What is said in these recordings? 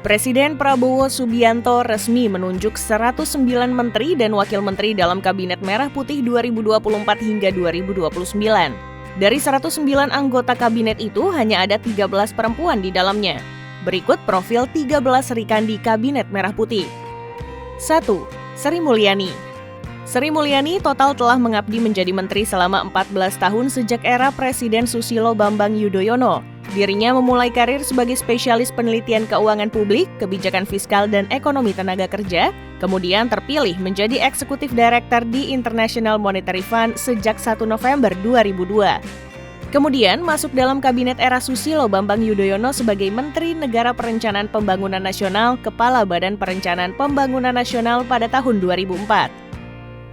Presiden Prabowo Subianto resmi menunjuk 109 menteri dan wakil menteri dalam Kabinet Merah Putih 2024 hingga 2029. Dari 109 anggota kabinet itu hanya ada 13 perempuan di dalamnya. Berikut profil 13 rekan di Kabinet Merah Putih. 1. Sri Mulyani. Sri Mulyani total telah mengabdi menjadi menteri selama 14 tahun sejak era Presiden Susilo Bambang Yudhoyono. Dirinya memulai karir sebagai spesialis penelitian keuangan publik, kebijakan fiskal, dan ekonomi tenaga kerja, kemudian terpilih menjadi Eksekutif Director di International Monetary Fund sejak 1 November 2002. Kemudian masuk dalam kabinet era Susilo Bambang Yudhoyono sebagai Menteri Negara Perencanaan Pembangunan Nasional, Kepala Badan Perencanaan Pembangunan Nasional pada tahun 2004.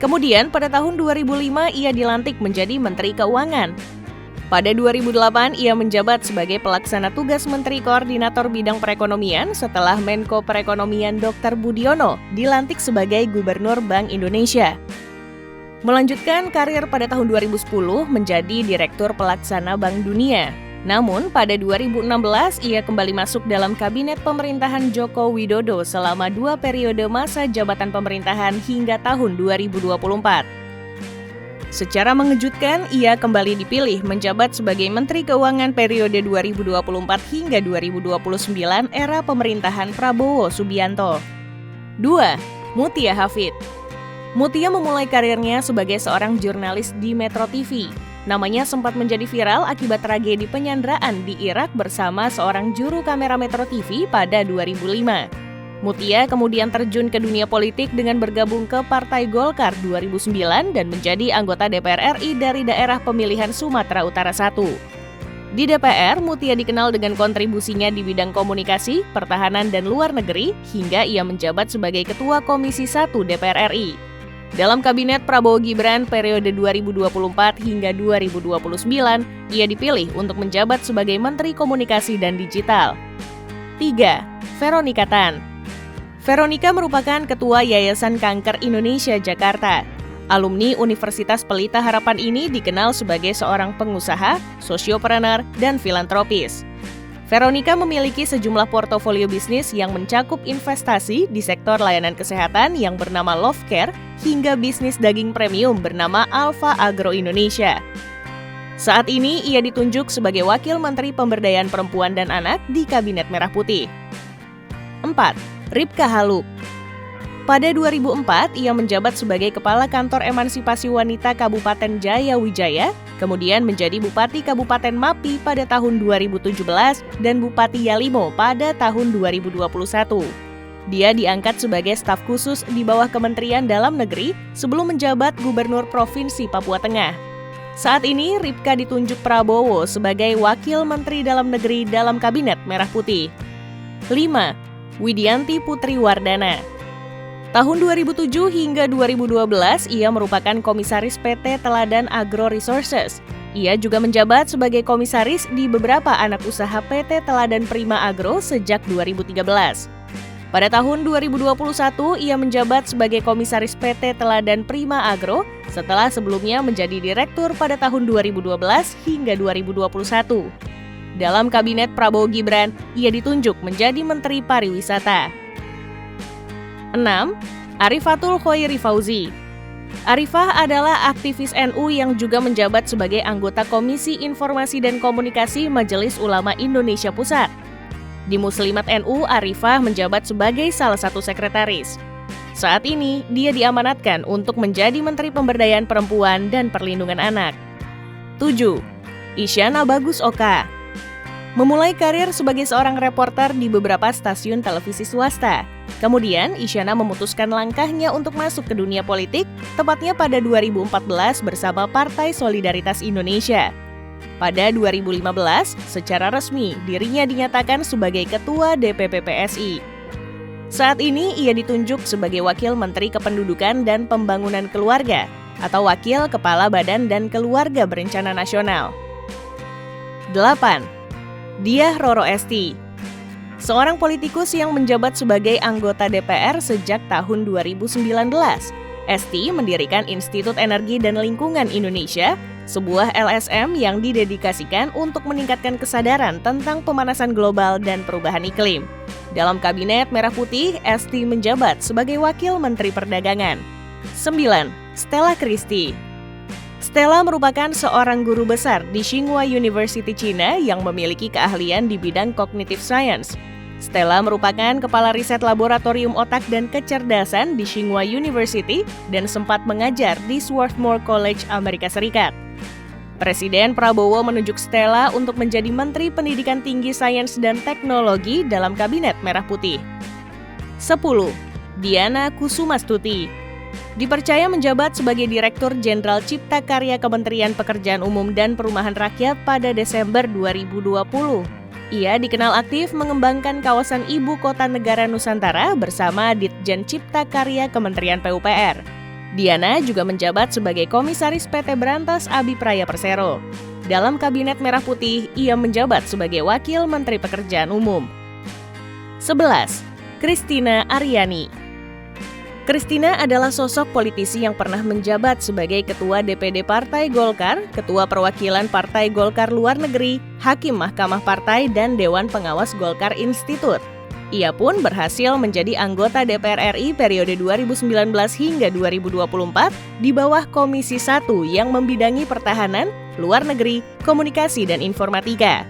Kemudian pada tahun 2005 ia dilantik menjadi Menteri Keuangan. Pada 2008, ia menjabat sebagai pelaksana tugas Menteri Koordinator Bidang Perekonomian setelah Menko Perekonomian Dr. Budiono dilantik sebagai Gubernur Bank Indonesia. Melanjutkan karir pada tahun 2010 menjadi Direktur Pelaksana Bank Dunia. Namun, pada 2016, ia kembali masuk dalam Kabinet Pemerintahan Joko Widodo selama 2 periode masa jabatan pemerintahan hingga tahun 2024. Secara mengejutkan, ia kembali dipilih menjabat sebagai Menteri Keuangan periode 2024 hingga 2029 era pemerintahan Prabowo Subianto. 2. Mutia Hafid. Mutia memulai karirnya sebagai seorang jurnalis di Metro TV. Namanya sempat menjadi viral akibat tragedi penyanderaan di Irak bersama seorang juru kamera Metro TV pada 2005. Mutia kemudian terjun ke dunia politik dengan bergabung ke Partai Golkar 2009 dan menjadi anggota DPR RI dari daerah pemilihan Sumatera Utara I. Di DPR, Mutia dikenal dengan kontribusinya di bidang komunikasi, pertahanan, dan luar negeri, hingga ia menjabat sebagai Ketua Komisi 1 DPR RI. Dalam Kabinet Prabowo Gibran periode 2024 hingga 2029, ia dipilih untuk menjabat sebagai Menteri Komunikasi dan Digital. 3. Veronica Tan. Veronica merupakan Ketua Yayasan Kanker Indonesia Jakarta. Alumni Universitas Pelita Harapan ini dikenal sebagai seorang pengusaha, sosiopreneur, dan filantropis. Veronica memiliki sejumlah portofolio bisnis yang mencakup investasi di sektor layanan kesehatan yang bernama Love Care hingga bisnis daging premium bernama Alpha Agro Indonesia. Saat ini ia ditunjuk sebagai Wakil Menteri Pemberdayaan Perempuan dan Anak di Kabinet Merah Putih. 4. Ripka Haluk. Pada 2004, ia menjabat sebagai Kepala Kantor Emansipasi Wanita Kabupaten Jaya Wijaya, kemudian menjadi Bupati Kabupaten Mapi pada tahun 2017 dan Bupati Yalimo pada tahun 2021. Dia diangkat sebagai staf khusus di bawah Kementerian Dalam Negeri sebelum menjabat Gubernur Provinsi Papua Tengah. Saat ini, Ripka ditunjuk Prabowo sebagai Wakil Menteri Dalam Negeri dalam Kabinet Merah Putih. 5. Widianti Putri Wardana. Tahun 2007 hingga 2012, ia merupakan Komisaris PT Teladan Agro Resources. Ia juga menjabat sebagai Komisaris di beberapa anak usaha PT Teladan Prima Agro sejak 2013. Pada tahun 2021, ia menjabat sebagai Komisaris PT Teladan Prima Agro setelah sebelumnya menjadi Direktur pada tahun 2012 hingga 2021. Dalam Kabinet Prabowo Gibran, ia ditunjuk menjadi Menteri Pariwisata. 6. Arifatul Khoiri Fauzi. Arifah adalah aktivis NU yang juga menjabat sebagai anggota Komisi Informasi dan Komunikasi Majelis Ulama Indonesia Pusat. Di Muslimat NU, Arifah menjabat sebagai salah satu sekretaris. Saat ini, dia diamanatkan untuk menjadi Menteri Pemberdayaan Perempuan dan Perlindungan Anak. 7. Isyana Bagus Oka. Memulai karir sebagai seorang reporter di beberapa stasiun televisi swasta. Kemudian, Isyana memutuskan langkahnya untuk masuk ke dunia politik, tepatnya pada 2014 bersama Partai Solidaritas Indonesia. Pada 2015, secara resmi dirinya dinyatakan sebagai Ketua DPP PSI. Saat ini, ia ditunjuk sebagai Wakil Menteri Kependudukan dan Pembangunan Keluarga atau Wakil Kepala Badan dan Keluarga Berencana Nasional. 8. Diah Roro Esti. Seorang politikus yang menjabat sebagai anggota DPR sejak tahun 2019. Esti mendirikan Institut Energi dan Lingkungan Indonesia, sebuah LSM yang didedikasikan untuk meningkatkan kesadaran tentang pemanasan global dan perubahan iklim. Dalam Kabinet Merah Putih, Esti menjabat sebagai Wakil Menteri Perdagangan. 9. Stella Christie. Stella merupakan seorang guru besar di Tsinghua University China yang memiliki keahlian di bidang cognitive science. Stella merupakan kepala riset laboratorium otak dan kecerdasan di Tsinghua University dan sempat mengajar di Swarthmore College, Amerika Serikat. Presiden Prabowo menunjuk Stella untuk menjadi Menteri Pendidikan Tinggi Sains dan Teknologi dalam Kabinet Merah Putih. 10. Diana Kusumastuti. Dipercaya menjabat sebagai Direktur Jenderal Cipta Karya Kementerian Pekerjaan Umum dan Perumahan Rakyat pada Desember 2020. Ia dikenal aktif mengembangkan kawasan Ibu Kota Negara Nusantara bersama Ditjen Cipta Karya Kementerian PUPR. Diana juga menjabat sebagai Komisaris PT Berantas Abipraya Persero. Dalam Kabinet Merah Putih, ia menjabat sebagai Wakil Menteri Pekerjaan Umum. 11. Christina Aryani. Christina adalah sosok politisi yang pernah menjabat sebagai Ketua DPD Partai Golkar, Ketua Perwakilan Partai Golkar Luar Negeri, Hakim Mahkamah Partai, dan Dewan Pengawas Golkar Institute. Ia pun berhasil menjadi anggota DPR RI periode 2019 hingga 2024 di bawah Komisi 1 yang membidangi pertahanan, luar negeri, komunikasi, dan informatika.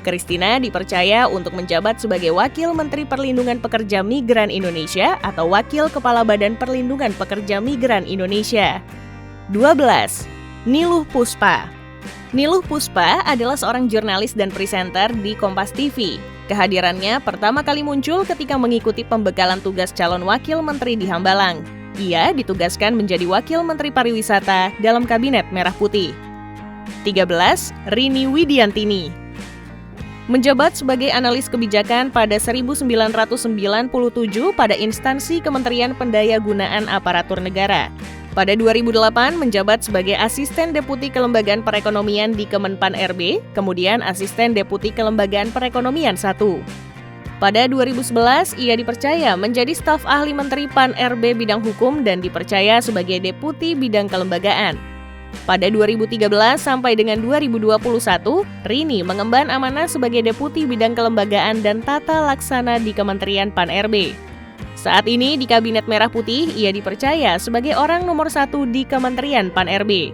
Christina dipercaya untuk menjabat sebagai Wakil Menteri Perlindungan Pekerja Migran Indonesia atau Wakil Kepala Badan Perlindungan Pekerja Migran Indonesia. 12. Niluh Puspa. Niluh Puspa adalah seorang jurnalis dan presenter di Kompas TV. Kehadirannya pertama kali muncul ketika mengikuti pembekalan tugas calon wakil menteri di Hambalang. Ia ditugaskan menjadi Wakil Menteri Pariwisata dalam Kabinet Merah Putih. 13. Rini Widiantini. Menjabat sebagai analis kebijakan pada 1997 pada instansi Kementerian Pendayagunaan Aparatur Negara. Pada 2008 menjabat sebagai Asisten Deputi Kelembagaan Perekonomian di Kemenpan RB, kemudian Asisten Deputi Kelembagaan Perekonomian 1. Pada 2011, ia dipercaya menjadi staf ahli Menteri Pan RB bidang hukum dan dipercaya sebagai Deputi Bidang Kelembagaan. Pada 2013 sampai dengan 2021, Rini mengemban amanah sebagai Deputi Bidang Kelembagaan dan Tata Laksana di Kementerian Pan RB. Saat ini di Kabinet Merah Putih, ia dipercaya sebagai orang nomor 1 di Kementerian Pan RB.